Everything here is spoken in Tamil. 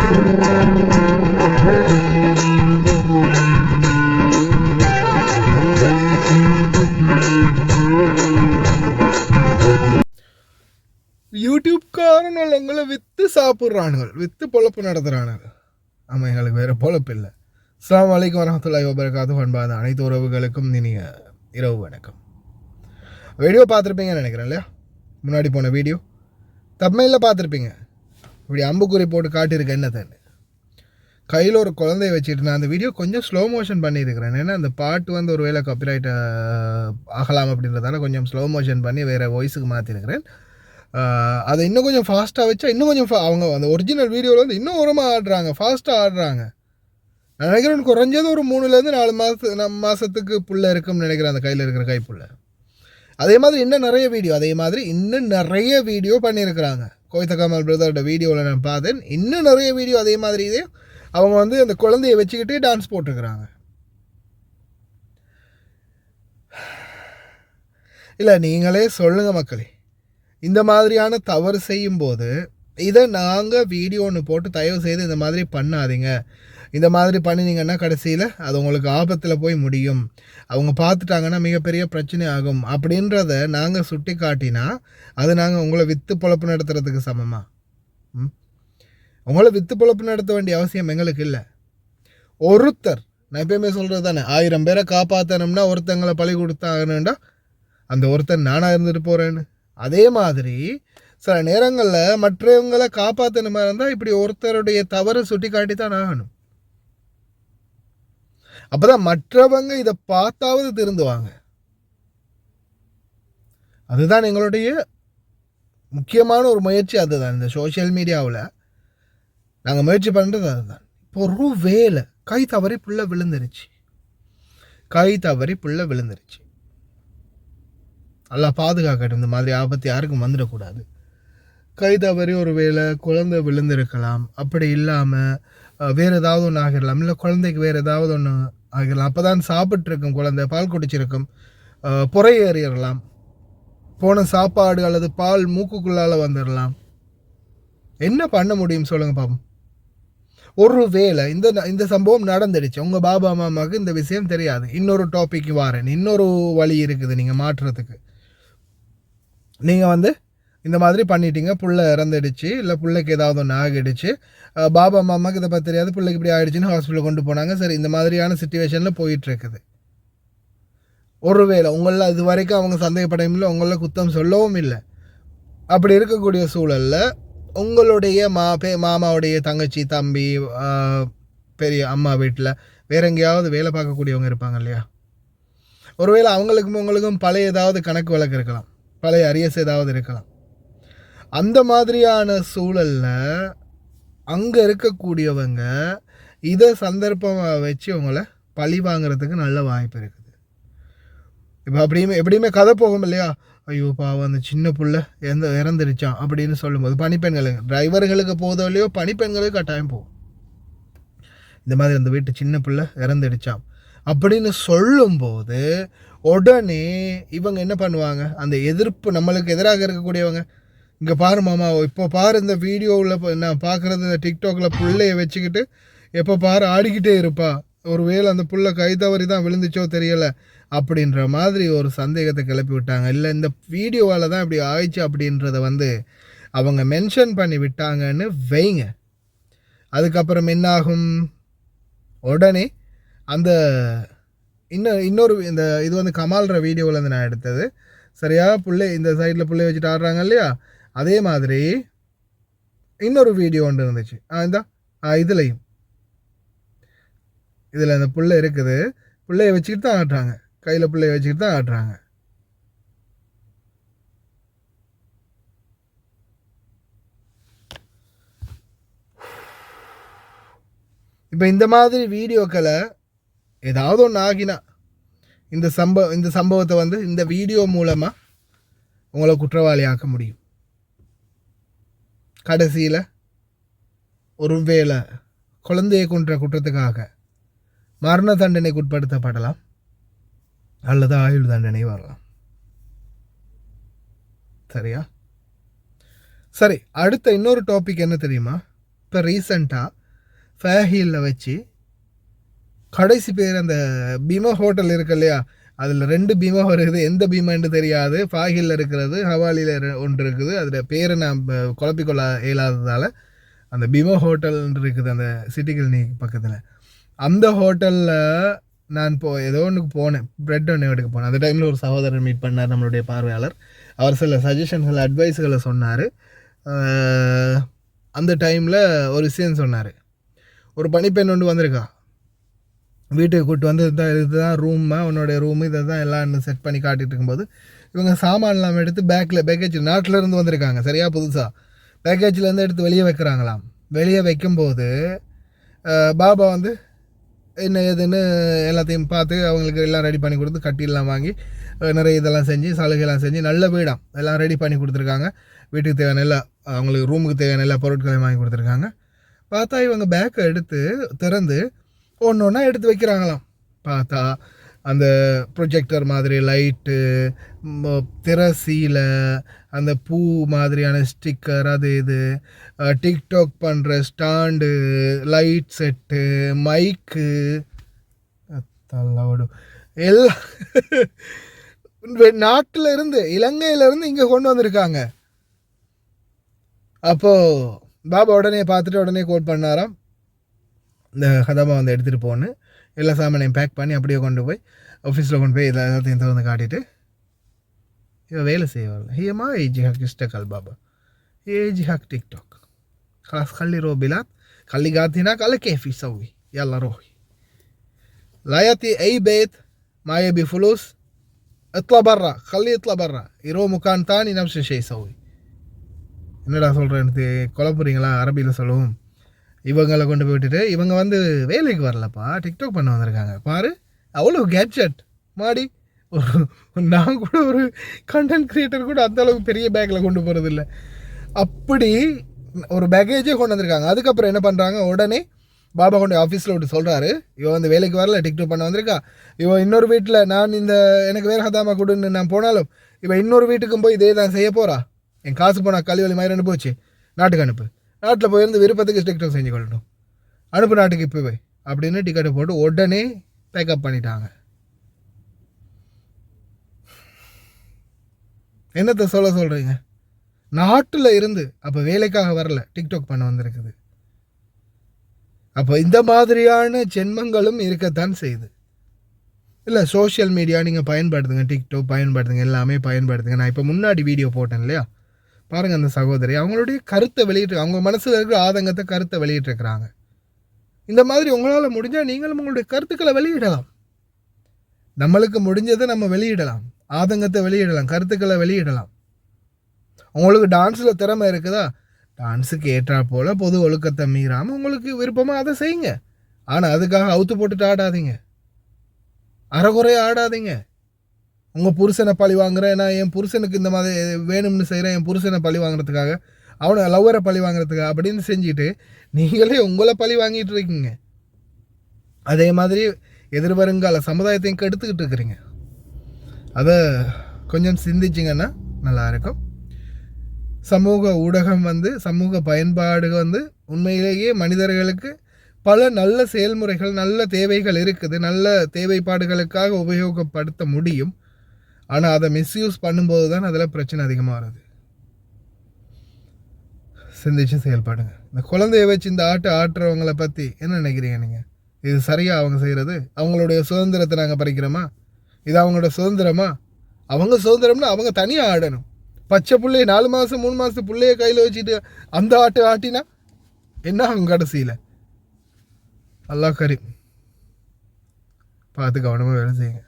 யூடியூப்காரன் எங்களை விற்று சாப்பிட்றானுங்கள், விற்று பொழப்பு நடத்துகிறானுங்கள். ஆமாம், எங்களுக்கு வேறு பொழப்பு இல்லை. அஸ்ஸலாமு அலைக்கும் வரஹ்மத்துல்லாஹி வபரகாத்துஹு. அன்பான அனைத்து உறவுகளுக்கும் இனிய இரவு வணக்கம். வீடியோ பார்த்துருப்பீங்கன்னு நினைக்கிறேன் இல்லையா? முன்னாடி போன வீடியோ தம்மையில் பார்த்துருப்பீங்க. இப்படி அம்புக்குறி போட்டு காட்டியிருக்கேன் என்னத்தன்னு. கையில் ஒரு குழந்தைய வச்சுட்டு நான் அந்த வீடியோ கொஞ்சம் ஸ்லோ மோஷன் பண்ணியிருக்கிறேன். ஏன்னா அந்த பாட்டு வந்து ஒரு வேளை காப்பிரைட் ஆகலாம் அப்படின்றதால கொஞ்சம் ஸ்லோ மோஷன் பண்ணி வேறு வாய்ஸுக்கு மாற்றிருக்கிறேன். அதை இன்னும் கொஞ்சம் ஃபாஸ்ட்டாக வச்சா இன்னும் கொஞ்சம் அவங்க அந்த ஒரிஜினல் வீடியோவில் வந்து இன்னும் உரமாக ஆடுறாங்க, ஃபாஸ்ட்டாக ஆடுறாங்க. நான் நினைக்கிறேன் குறைஞ்சது ஒரு 3-4 மாதத்துக்கு புள்ள இருக்குன்னு நினைக்கிறேன் அந்த கையில் இருக்கிற கைப்புள்ள. அதே மாதிரி இன்னும் நிறைய வீடியோ பண்ணியிருக்கிறாங்க. கோய்த கமல் பிரதரோட வீடியோவில் நான் பார்த்தேன். இன்னும் நிறைய வீடியோ அதே மாதிரி இதே அவங்க வந்து அந்த குழந்தைய வச்சுக்கிட்டு டான்ஸ் போட்டுருக்குறாங்க. இல்லை, நீங்களே சொல்லுங்கள் மக்களே, இந்த மாதிரியான தவறு செய்யும்போது இதை நாங்கள் வீடியோன்னு போட்டு தயவு செய்து இந்த மாதிரி பண்ணாதீங்க. இந்த மாதிரி பண்ணினீங்கன்னா கடைசியில் அது உங்களுக்கு ஆபத்தில் போய் முடியும், அவங்க பார்த்துட்டாங்கன்னா மிகப்பெரிய பிரச்சனை ஆகும் அப்படின்றத நாங்கள் சுட்டி காட்டினா அது நாங்கள் உங்களை விற்று பொழப்பு நடத்துறதுக்கு சமமாக? உங்களை விற்று பொழப்பு நடத்த வேண்டிய அவசியம் எங்களுக்கு இல்லை. ஒருத்தர், நான் எப்பயுமே சொல்கிறது தானே, 1000 பேரை காப்பாற்றணும்னா ஒருத்தங்களை பழி கொடுத்தாங்கன்னுண்டா அந்த ஒருத்தர் நானாக இருந்துட்டு போகிறேன்னு. அதே மாதிரி சில நேரங்களில் மற்றவங்களை காப்பாற்றணுமா இருந்தால் இப்படி ஒருத்தருடைய தவறை சுட்டி காட்டி தான் ஆகணும். அப்போ தான் மற்றவங்க இதை பார்த்தாவது திருந்துவாங்க. அதுதான் எங்களுடைய முக்கியமான ஒரு முயற்சி. அதுதான் இந்த சோஷியல் மீடியாவில் நாங்கள் முயற்சி பண்ணுறது அதுதான். இப்போ ஒரு வேலை கை தவறி புள்ள விழுந்துருச்சு. நல்லா பாதுகாக்கட்டும், இந்த மாதிரி ஆபத்து யாருக்கும் வந்துடக்கூடாது. கை தவறி ஒரு வேளை குழந்தை விழுந்திருக்கலாம், அப்படி இல்லாமல் வேறு ஏதாவது ஒன்று ஆகிடலாம், இல்லை குழந்தைக்கு வேறு ஏதாவது ஒன்று ஆகிடலாம். அப்போ தான் சாப்பிட்ருக்கும் குழந்தை, பால் குடிச்சிருக்கும், புறை ஏறிடலாம், போன சாப்பாடு அல்லது பால் மூக்குக்குள்ளால் வந்துடலாம். என்ன பண்ண முடியும் சொல்லுங்கள் பாப்போம்? ஒரு வேளை இந்த சம்பவம் நடந்துடுச்சு, உங்கள் பாபா மாமாவுக்கு இந்த விஷயம் தெரியாது. இன்னொரு டாபிக் வாரேன், இன்னொரு வழி இருக்குது நீங்கள் மாற்றுறதுக்கு. நீங்கள் வந்து இந்த மாதிரி பண்ணிட்டீங்க, புள்ள இறந்துடுச்சு, இல்லை பிள்ளைக்கு ஏதாவது ஒன்று ஆகிடுச்சு, பாபா மாமாவுக்கு இதை பற்றி தெரியாது, பிள்ளைக்கு இப்படி ஆகிடுச்சின்னு ஹாஸ்பிட்டல் கொண்டு போனாங்க. சரி, இந்த மாதிரியான சிச்சுவேஷனில் போயிட்டுருக்குது. ஒருவேளை உங்களில் இது வரைக்கும் அவங்க சந்தேகப்படையும் இல்லை, உங்களில் குத்தம் சொல்லவும் இல்லை. அப்படி இருக்கக்கூடிய சூழலில் உங்களுடைய மாமாவுடைய தங்கச்சி, தம்பி, பெரிய அம்மா வீட்டில் வேற எங்கேயாவது வேலை பார்க்கக்கூடியவங்க இருப்பாங்க இல்லையா? ஒருவேளை அவங்களுக்கும் உங்களுக்கும் பழைய ஏதாவது கணக்கு வழக்கு இருக்கலாம், பழைய அரியஸ் ஏதாவது இருக்கலாம். அந்த மாதிரியான சூழலில் அங்கே இருக்கக்கூடியவங்க இதை சந்தர்ப்பமாக வச்சு உங்களை பழி வாங்கிறதுக்கு நல்ல வாய்ப்பு இருக்குது. இப்போ எப்படியுமே கதை போகும் இல்லையா? ஐயோ பாவம் அந்த சின்ன புள்ள இறந்துருச்சான் அப்படின்னு சொல்லும்போது பணிப்பெண்களுக்கு, டிரைவர்களுக்கு போதோ இல்லையோ, பணிப்பெண்களுக்கு கட்டாயம் போகும். இந்த மாதிரி அந்த வீட்டு சின்ன புள்ள இறந்துடுச்சான் அப்படின்னு சொல்லும்போது உடனே இவங்க என்ன பண்ணுவாங்க? அந்த எதிர்ப்பு நம்மளுக்கு எதிராக இருக்கக்கூடியவங்க, இங்கே பாரு மாமா, இப்போ பாரு இந்த வீடியோவில் நான் பார்க்குறது, இந்த டிக்டாக்ல புள்ளைய வச்சுக்கிட்டு எப்போ பாரு ஆடிக்கிட்டே இருப்பா, ஒரு வேளை அந்த புள்ள கை தவறி தான் விழுந்துச்சோ தெரியலை அப்படின்ற மாதிரி ஒரு சந்தேகத்தை கிளப்பி விட்டாங்க. இல்லை இந்த வீடியோவால் தான் இப்படி ஆயிடுச்சு அப்படின்றத வந்து அவங்க மென்ஷன் பண்ணி விட்டாங்கன்னு வைங்க. அதுக்கப்புறம் என்னாகும்? உடனே அந்த இன்னொரு இது வந்து கமால்ற வீடியோவில் வந்து நான் எடுத்தது சரியா, இந்த சைடில் புள்ளை வச்சுட்டு ஆடுறாங்க இல்லையா? அதே மாதிரி இன்னொரு வீடியோ ஒன்று இருந்துச்சு, இதுலையும் இதில் அந்த புள்ளை இருக்குது, பிள்ளைய வச்சுக்கிட்டு தான் ஆடுறாங்க, கையில் பிள்ளைய வச்சுக்கிட்டு தான் ஆடுறாங்க. இப்போ இந்த மாதிரி வீடியோக்களை ஏதாவது ஒன்று ஆகினா இந்த சம்பவத்தை வந்து இந்த வீடியோ மூலமாக உங்களை குற்றவாளி ஆக்க முடியும். கடைசியில் ஒருவேளை குழந்தையை கொன்ற குற்றத்துக்காக மரண தண்டனைக்கு உட்படுத்தப்படலாம், அல்லது ஆயுள் தண்டனை வரலாம். சரியா? சரி, அடுத்த இன்னொரு டாபிக் என்ன தெரியுமா? இப்போ ரீசெண்டாக ஃபேஹிலில் வச்சு கடைசி பேர் அந்த பீமா ஹோட்டல் இருக்கு இல்லையா, அதில் 2 பீமா வருது, எந்த பீமான்னு தெரியாது. ஃபாஹிலில் இருக்கிறது, ஹவாலியில் ஒன்று இருக்குது. அதில் பேரை நான் குழப்பிக்கொள்ள இயலாததால் அந்த பீமா ஹோட்டல் இருக்குது அந்த சிட்டி கிளினிக் பக்கத்தில். அந்த ஹோட்டலில் நான் ஏதோ ஒன்றுக்கு போனேன், ப்ரெட் ஒன்று எடுக்க போனேன். அந்த டைமில் ஒரு சகோதரர் மீட் பண்ணார், நம்மளுடைய பார்வையாளர். அவர் சில சஜஷன்கள் அட்வைஸுகளை சொன்னார். அந்த டைமில் ஒரு விஷயம் சொன்னார். ஒரு பனிப்பெண் ஒன்று வந்திருக்கா, வீட்டுக்கு கூப்பிட்டு வந்து இதுதான் ரூம்மா, உன்னோடைய ரூமு, இதை தான் எல்லாம் செட் பண்ணி காட்டிகிட்டு இருக்கும்போது இவங்க சாமான்லாம் எடுத்து பேக்கேஜ் நாட்டிலேருந்து வந்திருக்காங்க, சரியாக புதுசாக பேக்கேஜ்லேருந்து எடுத்து வெளியே வைக்கிறாங்களாம். வெளியே வைக்கும்போது பாபா வந்து என்ன ஏதுன்னு எல்லாத்தையும் பார்த்து அவங்களுக்கு எல்லாம் ரெடி பண்ணி கொடுத்து கட்டிலாம் வாங்கி நிறைய இதெல்லாம் செஞ்சு சலுகைலாம் செஞ்சு நல்ல வீடாம் எல்லாம் ரெடி பண்ணி கொடுத்துருக்காங்க. வீட்டுக்கு தேவையான எல்லா அவங்களுக்கு ரூமுக்கு தேவையான எல்லா பொருட்களையும் வாங்கி கொடுத்துருக்காங்க. பார்த்தா இவங்க பேக்கை எடுத்து திறந்து ஒன்று ஒன்றா எடுத்து வைக்கிறாங்களாம். பார்த்தா அந்த ப்ரொஜெக்டர் மாதிரி லைட்டு, திரைசீலை, அந்த பூ மாதிரியான ஸ்டிக்கர், அது இது டிக்டாக் பண்ணுற ஸ்டாண்டு, லைட் செட்டு, மைக்கு, எல்லாம் நாட்டில் இருந்து இலங்கையிலேருந்து இங்கே கொண்டு வந்திருக்காங்க. அப்போது பாபா உடனே பார்த்துட்டு உடனே கோட் பண்ணாராம், இந்த கதமா வந்து எடுத்துகிட்டு போன்னு எல்லா சாமானையும் பேக் பண்ணி அப்படியே கொண்டு போய் ஆஃபீஸில் கொண்டு போய் எல்லாத்தையும் திறந்து காட்டிட்டு இவன் வேலை செய்வாள். ஹியமா ஏஜி ஹக் இஷ்டக்கால் பாபா ஏஜி ஹக் டிக்டாக் خلاص خلي روبيلات خلي قاعد هناك على كيف يسوي يلا روحي لا يأتي أي بيت ما يبي فلوس اطلع برا خليه يطلع برا يروح مكان تاني نفس الشيء يسوي. என்னடா சொல்கிறேன்னு குழப்புறீங்களா? அரபியில் சொல்லுவோம். இவங்களை கொண்டு போய்விட்டுட்டு இவங்க வந்து வேலைக்கு வரலப்பா, டிக்டாக் பண்ண வந்திருக்காங்க பாரு, அவ்வளோ கேட்ஜெட் மாடி. நான் கூட ஒரு கண்டென்ட் கிரியேட்டர் கூட அந்தளவுக்கு பெரிய பேக்கில் கொண்டு போகிறது இல்லை. அப்படி ஒரு பேக்கேஜே கொண்டு வந்திருக்காங்க. அதுக்கப்புறம் என்ன பண்ணுறாங்க, உடனே பாபா கொண்டு ஆஃபீஸில் விட்டு சொல்கிறாரு, இவன் வந்து வேலைக்கு வரல, டிக்டாக் பண்ண வந்திருக்கா. இவன் இன்னொரு வீட்டில் நான் எனக்கு வேறு ஹதாமா கொடுன்னு நான் போனாலும் இவன் இன்னொரு வீட்டுக்கும் போய் இதே தான் செய்ய போகிறா. என் காசு போனால் கல்வி மாதிரி போச்சு, நாட்டுக்கு அனுப்பு, நாட்டில் போயிருந்து விருப்பத்துக்கு டிக்டாக் செஞ்சு கொள்ளணும், அனுப்பு நாட்டுக்கு இப்போவே அப்படின்னு டிக்கெட்டை போட்டு உடனே பேக்கப் பண்ணிட்டாங்க. என்னத்தை சொல்கிறீங்க? நாட்டில் இருந்து அப்போ வேலைக்காக வரல, டிக்டாக் பண்ண வந்திருக்குது. அப்போ இந்த மாதிரியான ஜென்மங்களும் இருக்கத்தான் செய்யுது. இல்லை, சோஷியல் மீடியா நீங்கள் பயன்படுத்துங்க, டிக்டாக் பயன்படுத்துங்க, எல்லாமே பயன்படுத்துங்க. நான் இப்போ முன்னாடி வீடியோ போட்டேன் இல்லையா, பாருங்கள், அந்த சகோதரி அவங்களுடைய கருத்தை வெளியிட்டு, அவங்க மனசில் இருக்கிற ஆதங்கத்தை கருத்தை வெளியிட்டிருக்கிறாங்க. இந்த மாதிரி உங்களால் முடிஞ்சால் நீங்களும் உங்களுடைய கருத்துக்களை வெளியிடலாம். நம்மளுக்கு முடிஞ்சதை நம்ம வெளியிடலாம், ஆதங்கத்தை வெளியிடலாம், கருத்துக்களை வெளியிடலாம். உங்களுக்கு டான்ஸில் திறமை இருக்குதா, டான்ஸுக்கு ஏற்றா போல் பொது ஒழுக்கத்தை மீறாமல் உங்களுக்கு விருப்பமாக அதை செய்யுங்க. ஆனால் அதுக்காக அவுத்து போட்டுட்டு ஆடாதீங்க, அறகுறையாக ஆடாதீங்க. உங்கள் புருஷனை பழி வாங்குறேன், நான் என் புருஷனுக்கு இந்த மாதிரி வேணும்னு செய்கிறேன், என் புருஷனை பழி வாங்குறதுக்காக, அவனை லவ்வரை பழி வாங்குறதுக்காக அப்படின்னு செஞ்சுட்டு நீங்களே உங்களை பழி வாங்கிட்டு இருக்கீங்க. அதே மாதிரி எதிர்வருங்கால சமுதாயத்தையும் கெடுத்துக்கிட்டு இருக்கிறீங்க. அதை கொஞ்சம் சிந்திச்சிங்கன்னா நல்லாயிருக்கும். சமூக ஊடகம் சமூக பயன்பாடு உண்மையிலேயே மனிதர்களுக்கு பல நல்ல செயல்முறைகள், நல்ல தேவைகள் இருக்குது, நல்ல தேவைப்பாடுகளுக்காக உபயோகப்படுத்த முடியும். ஆனால் அதை மிஸ்யூஸ் பண்ணும்போது தான் அதில் பிரச்சனை அதிகமாக வருது. சிந்திச்சு செயல்படுங்க. இந்த குழந்தைய வச்சு இந்த ஆட்டுறவங்களை பற்றி என்ன நினைக்கிறீங்க நீங்கள்? இது சரியாக அவங்க செய்கிறது? அவங்களுடைய சுதந்திரத்தை நாங்கள் பறிக்கிறோமா? இது அவங்களோட சுதந்திரமா? அவங்க சுதந்திரம்னா அவங்க தனியாக ஆடணும். பச்சை பிள்ளைய 4 மாதம் 3 மாதத்து பிள்ளைய கையில் வச்சுட்டு அந்த ஆட்டினா என்ன ஆகும் கடைசியில்? அல்லாஹ் கரீம். பார்த்து கவனமாக வேலை செய்யுங்க.